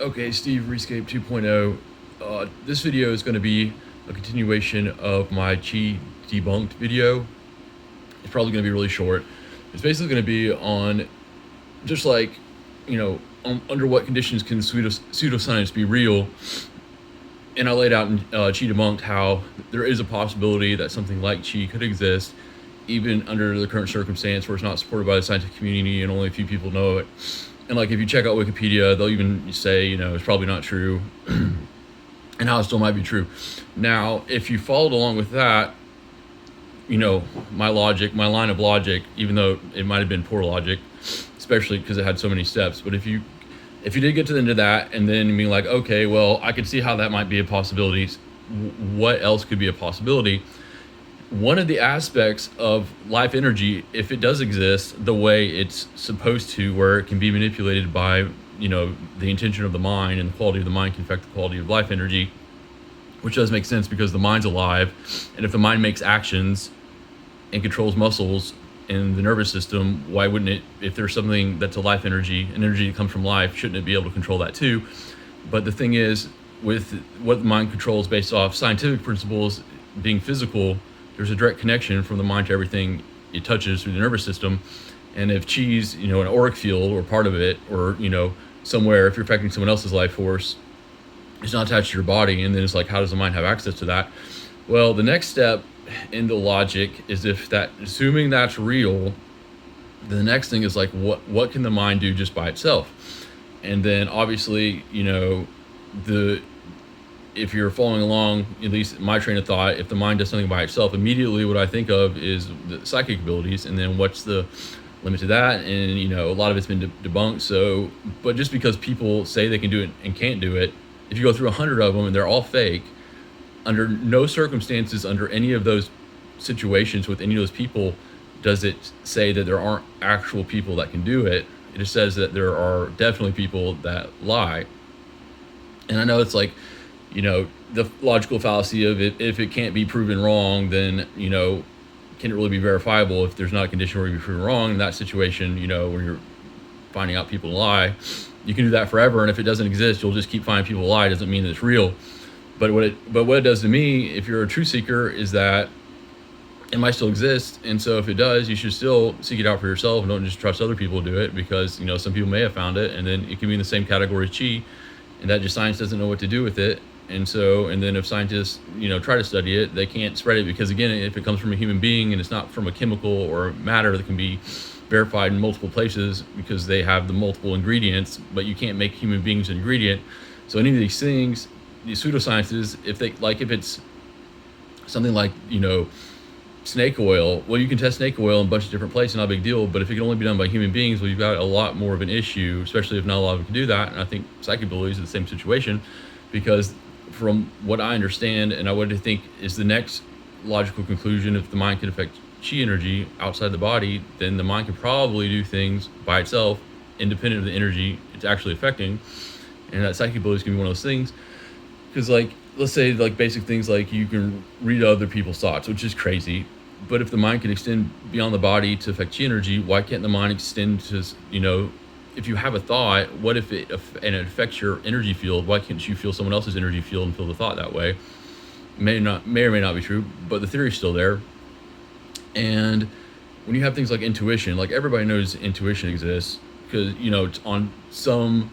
Okay, Steve, Rescape 2.0. This video is going to be a continuation of my Chi debunked video. It's probably going to be really short. It's basically going to be on just like, under what conditions can pseudoscience be real. And I laid out in Chi debunked how there is a possibility that something like Chi could exist, even under the current circumstance where it's not supported by the scientific community and only a few people know it. And like if you check out Wikipedia, they'll even say, it's probably not true, and how it still might be true. Now, if you followed along with that, my line of logic, even though it might have been poor logic, especially because it had so many steps, but if you did get to the end of that and then being like, okay, well, I could see how that might be a possibility. What else could be a possibility? One of the aspects of life energy, if it does exist the way it's supposed to, where it can be manipulated by, the intention of the mind, and the quality of the mind can affect the quality of life energy, which does make sense because the mind's alive. And if the mind makes actions and controls muscles in the nervous system, why wouldn't it, if there's something that's a life energy, an energy that comes from life, shouldn't it be able to control that too? But the thing is, with what the mind controls based off scientific principles being physical, there's a direct connection from the mind to everything it touches through the nervous system. And if Chi's, an auric field or part of it, or, somewhere, if you're affecting someone else's life force, it's not attached to your body. And then it's like, how does the mind have access to that? Well, the next step in the logic is assuming that's real, the next thing is like, what can the mind do just by itself? And then obviously, if you're following along, at least my train of thought, if the mind does something by itself, immediately what I think of is the psychic abilities, and then what's the limit to that? And a lot of it's been debunked. So, but just because people say they can do it and can't do it, if you go through 100 of them and they're all fake, under no circumstances, under any of those situations with any of those people, does it say that there aren't actual people that can do it. It just says that there are definitely people that lie. And I know it's like, the logical fallacy of it, if it can't be proven wrong, then, can it really be verifiable if there's not a condition where you be proven wrong? In that situation, when you're finding out people lie, you can do that forever. And if it doesn't exist, you'll just keep finding people lie. It doesn't mean that it's real. But what it does to me, if you're a truth seeker, is that it might still exist. And so if it does, you should still seek it out for yourself and don't just trust other people to do it, because, some people may have found it, and then it can be in the same category as Chi, and that just science doesn't know what to do with it. And then if scientists, try to study it, they can't spread it, because again, if it comes from a human being and it's not from a chemical or matter that can be verified in multiple places because they have the multiple ingredients, but you can't make human beings an ingredient. So any of these things, these pseudosciences, if it's something like, snake oil, well, you can test snake oil in a bunch of different places, not a big deal. But if it can only be done by human beings, well, you've got a lot more of an issue, especially if not a lot of them can do that. And I think psychic abilities are the same situation, because from what I understand, and I would think is the next logical conclusion, if the mind can affect Chi energy outside the body, then the mind can probably do things by itself, independent of the energy it's actually affecting. And that psychic ability is going to be one of those things. Because, let's say, basic things like you can read other people's thoughts, which is crazy. But if the mind can extend beyond the body to affect Chi energy, why can't the mind extend to, if you have a thought, what if it affects your energy field? Why can't you feel someone else's energy field and feel the thought that way? May or may not be true, but the theory is still there. And when you have things like intuition, like everybody knows intuition exists, because, it's on some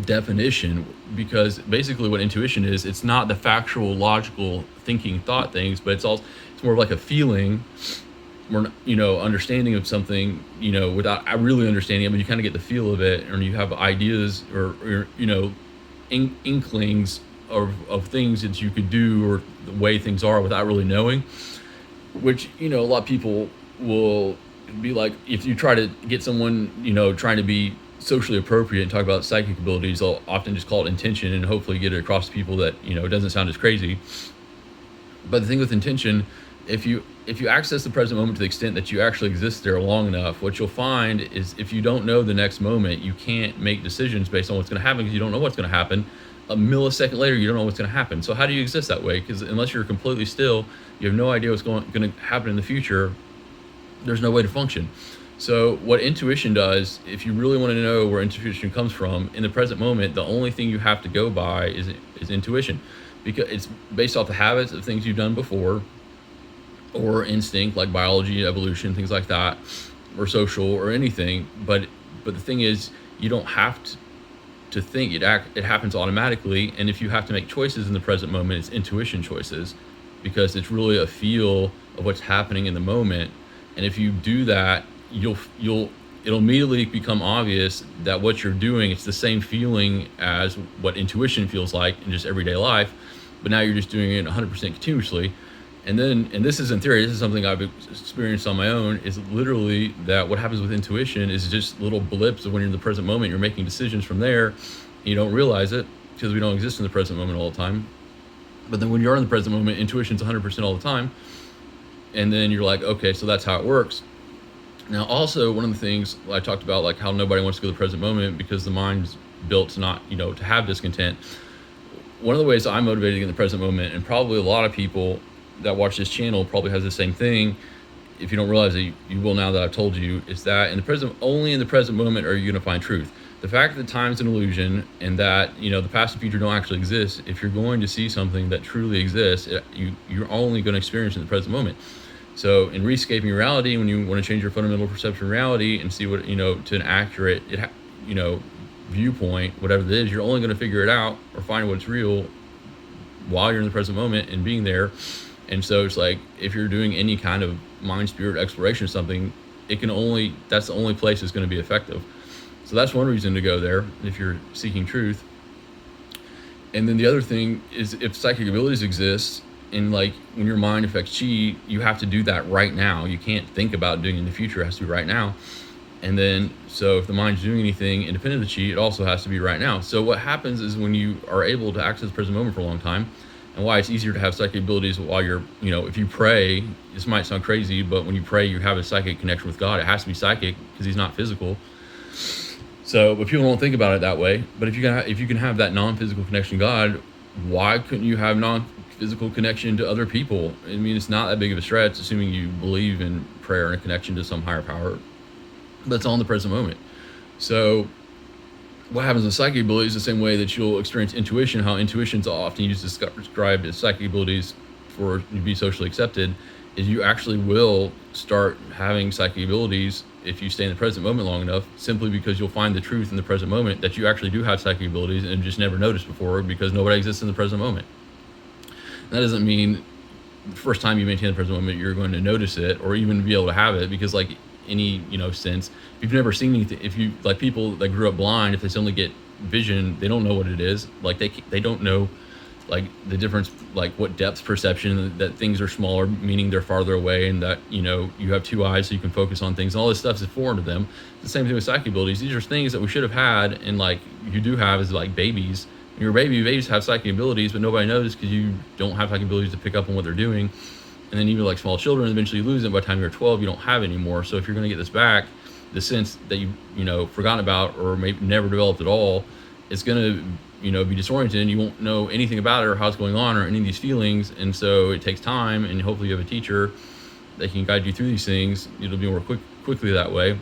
definition, because basically what intuition is, it's not the factual, logical thinking thought things, but it's more of like a feeling, or understanding of something, without really understanding it, but you kind of get the feel of it, and you have ideas or inklings of things that you could do, or the way things are, without really knowing. Which, a lot of people will be like, if you try to get someone, trying to be socially appropriate and talk about psychic abilities, they'll often just call it intention and hopefully get it across to people that, it doesn't sound as crazy. But the thing with intention, if you access the present moment to the extent that you actually exist there long enough, what you'll find is, if you don't know the next moment, you can't make decisions based on what's going to happen, because you don't know what's going to happen. A millisecond later, you don't know what's going to happen. So how do you exist that way? Because unless you're completely still, you have no idea what's going to happen in the future. There's no way to function. So what intuition does, if you really want to know where intuition comes from in the present moment, the only thing you have to go by is intuition, because it's based off the habits of things you've done before, or instinct like biology, evolution, things like that, or social or anything. But the thing is, you don't have to think it happens automatically. And if you have to make choices in the present moment, it's intuition choices, because it's really a feel of what's happening in the moment. And if you do that, it'll immediately become obvious that what you're doing, it's the same feeling as what intuition feels like in just everyday life, but now you're just doing it 100% continuously. And this is in theory, this is something I've experienced on my own, is literally that what happens with intuition is just little blips of when you're in the present moment, you're making decisions from there, and you don't realize it because we don't exist in the present moment all the time. But then when you're in the present moment, intuition's 100% all the time. And then you're like, okay, so that's how it works. Now, also, one of the things I talked about, like how nobody wants to go to the present moment because the mind's built to not, to have discontent. One of the ways I'm motivated to get in the present moment, and probably a lot of people that watch this channel probably has the same thing, if you don't realize it, you will now that I've told you, is that only in the present moment are you going to find truth. The fact that time's an illusion and that, the past and future don't actually exist, if you're going to see something that truly exists, you're only going to experience it in the present moment. So in rescaping reality, when you want to change your fundamental perception of reality and see what, to an accurate, viewpoint, whatever it is, you're only going to figure it out or find what's real while you're in the present moment and being there. And so it's like, if you're doing any kind of mind spirit exploration or something, that's the only place it's going to be effective. So that's one reason to go there if you're seeking truth. And then the other thing is, if psychic abilities exist, and like when your mind affects chi, you have to do that right now. You can't think about doing it in the future. It has to be right now. And then, so if the mind's doing anything independent of the chi, it also has to be right now. So what happens is, when you are able to access the present moment for a long time, and why it's easier to have psychic abilities while you're, if you pray, this might sound crazy, but when you pray, you have a psychic connection with God. It has to be psychic because he's not physical. So, but people don't think about it that way. But if you can have that non-physical connection to God, why couldn't you have non-physical connection to other people? I mean, it's not that big of a stretch, assuming you believe in prayer and a connection to some higher power. But it's all in the present moment. So what happens with psychic abilities, the same way that you'll experience intuition, how intuition's often used to describe as psychic abilities for to be socially accepted, is you actually will start having psychic abilities if you stay in the present moment long enough, simply because you'll find the truth in the present moment that you actually do have psychic abilities and just never noticed before, because nobody exists in the present moment. And that doesn't mean the first time you maintain the present moment you're going to notice it or even be able to have it, because like any sense, if you've never seen anything, if you, like people that grew up blind, if they suddenly get vision, they don't know what it is. Like they don't know like the difference, like what depth perception, that things are smaller, meaning they're farther away, and that you have two eyes so you can focus on things, and all this stuff is foreign to them. The same thing with psychic abilities. These are things that we should have had, and like you do have as like babies. When you're a baby, babies have psychic abilities, but nobody knows because you don't have psychic abilities to pick up on what they're doing. And then even like small children, eventually you lose it. By the time you're 12, you don't have it anymore. So if you're going to get this back, the sense that you forgotten about or maybe never developed at all, it's going to be disoriented, and you won't know anything about it or how it's going on or any of these feelings. And so it takes time, and hopefully you have a teacher that can guide you through these things. It'll be more quickly that way.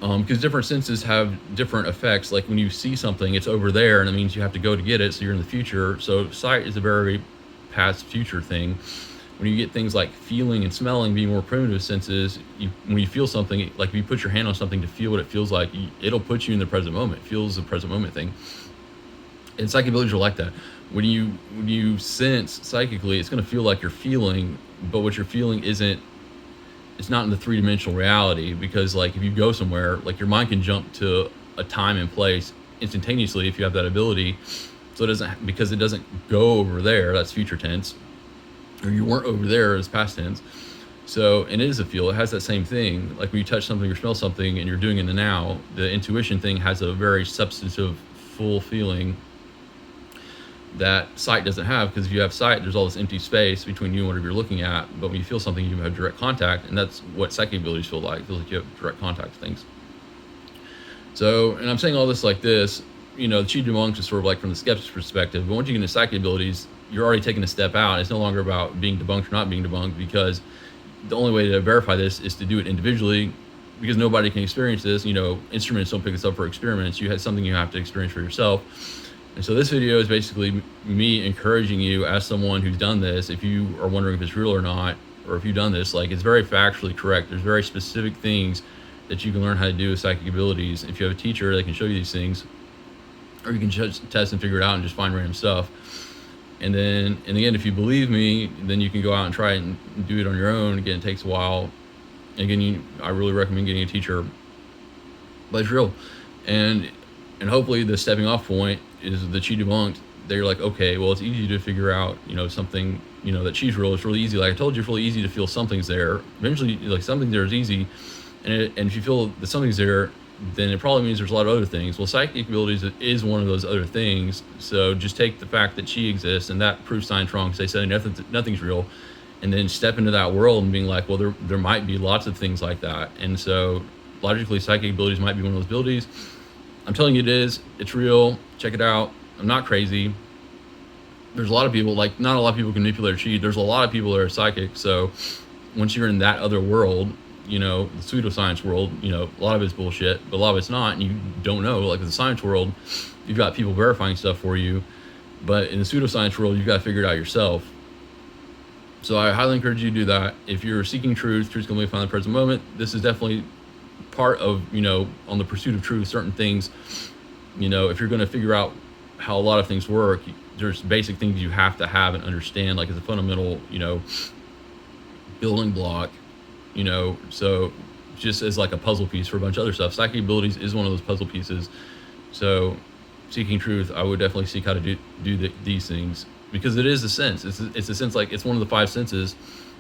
Because different senses have different effects. Like when you see something, it's over there, and it means you have to go to get it, so you're in the future. So sight is a very past future thing. When you get things like feeling and smelling being more primitive senses, when you feel something, like if you put your hand on something to feel what it feels like, it'll put you in the present moment. It feels the present moment thing. And psychic abilities are like that. When you sense psychically, it's going to feel like you're feeling, but what you're feeling it's not in the three-dimensional reality, because like if you go somewhere, like your mind can jump to a time and place instantaneously if you have that ability. So because it doesn't go over there, that's future tense, or you weren't over there as past tense. So, and it is a feel, it has that same thing. Like when you touch something or smell something and you're doing in the now, the intuition thing has a very substantive, full feeling that sight doesn't have, because if you have sight, there's all this empty space between you and whatever you're looking at. But when you feel something, you have direct contact, and that's what psychic abilities feel like. It feels like you have direct contact with things. So, and I'm saying all this like this, the chi debunked is sort of like from the skeptic's perspective, but once you get into psychic abilities, you're already taking a step out. It's no longer about being debunked or not being debunked, because the only way to verify this is to do it individually because nobody can experience this. Instruments don't pick this up for experiments. You had something you have to experience for yourself. And so this video is basically me encouraging you, as someone who's done this, if you are wondering if it's real or not, or if you've done this, like, it's very factually correct. There's very specific things that you can learn how to do with psychic abilities. If you have a teacher, they can show you these things, or you can just test and figure it out and just find random stuff. And again, if you believe me, then you can go out and try it and do it on your own. Again, it takes a while. Again, I really recommend getting a teacher, but it's real. And hopefully the stepping off point is that she debunked. They're like, okay, well, it's easy to figure out, something, that she's real. It's really easy. Like I told you, it's really easy to feel something's there. Eventually, like, something there is easy. And if you feel that something's there, then it probably means there's a lot of other things. Well, psychic abilities is one of those other things. So just take the fact that she exists, and that proves science wrong, because they say nothing's real, and then step into that world and being like, well, there might be lots of things like that. And so logically, psychic abilities might be one of those abilities. I'm telling you it is. It's real. Check it out. I'm not crazy. There's a lot of people, like, not a lot of people can manipulate or cheat. There's a lot of people that are psychic. So once you're in that other world, the pseudoscience world, a lot of it's bullshit, but a lot of it's not, and you don't know. Like in the science world, you've got people verifying stuff for you, but in the pseudoscience world, you've got to figure it out yourself. So I highly encourage you to do that. If you're seeking truth's going to be found in the present moment. This is definitely part of, on the pursuit of truth, certain things, if you're going to figure out how a lot of things work, there's basic things you have to have and understand, like, as a fundamental, building block. So just as like a puzzle piece for a bunch of other stuff. Psychic abilities is one of those puzzle pieces. So seeking truth, I would definitely seek how to do these things, because it is a sense. It's a sense, like, it's one of the five senses.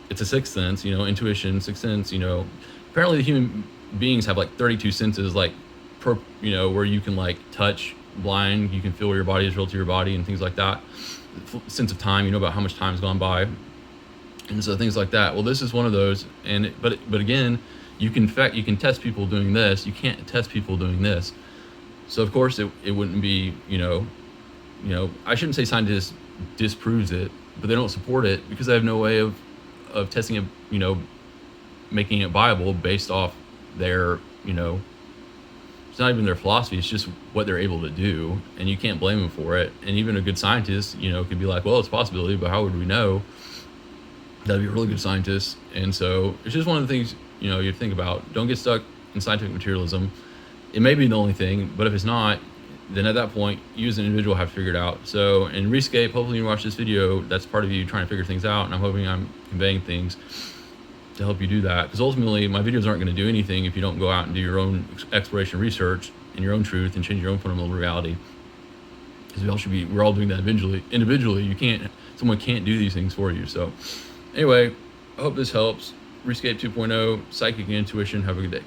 It's a sixth sense, intuition, sixth sense. Apparently the human beings have like 32 senses, like, where you can, like, touch, blind, you can feel where your body is real to your body and things like that. Sense of time, about how much time's gone by. And so things like that. Well, this is one of those. But again, you can test people doing this. You can't test people doing this. So of course it wouldn't be, I shouldn't say scientists disproves it, but they don't support it because they have no way of testing it, making it viable based off their, it's not even their philosophy. It's just what they're able to do, and you can't blame them for it. And even a good scientist, could be like, well, it's a possibility, but how would we know? That'd be a really good scientist. And so it's just one of the things, you think about. Don't get stuck in scientific materialism. It may be the only thing, but if it's not, then at that point, you as an individual have to figure it out. So in Rescape, hopefully you watch this video, that's part of you trying to figure things out, and I'm hoping I'm conveying things to help you do that. Because ultimately, my videos aren't going to do anything if you don't go out and do your own exploration research and your own truth and change your own fundamental reality. Because we're all doing that individually. Someone can't do these things for you. So anyway, I hope this helps. Rescape 2.0, psychic and intuition. Have a good day.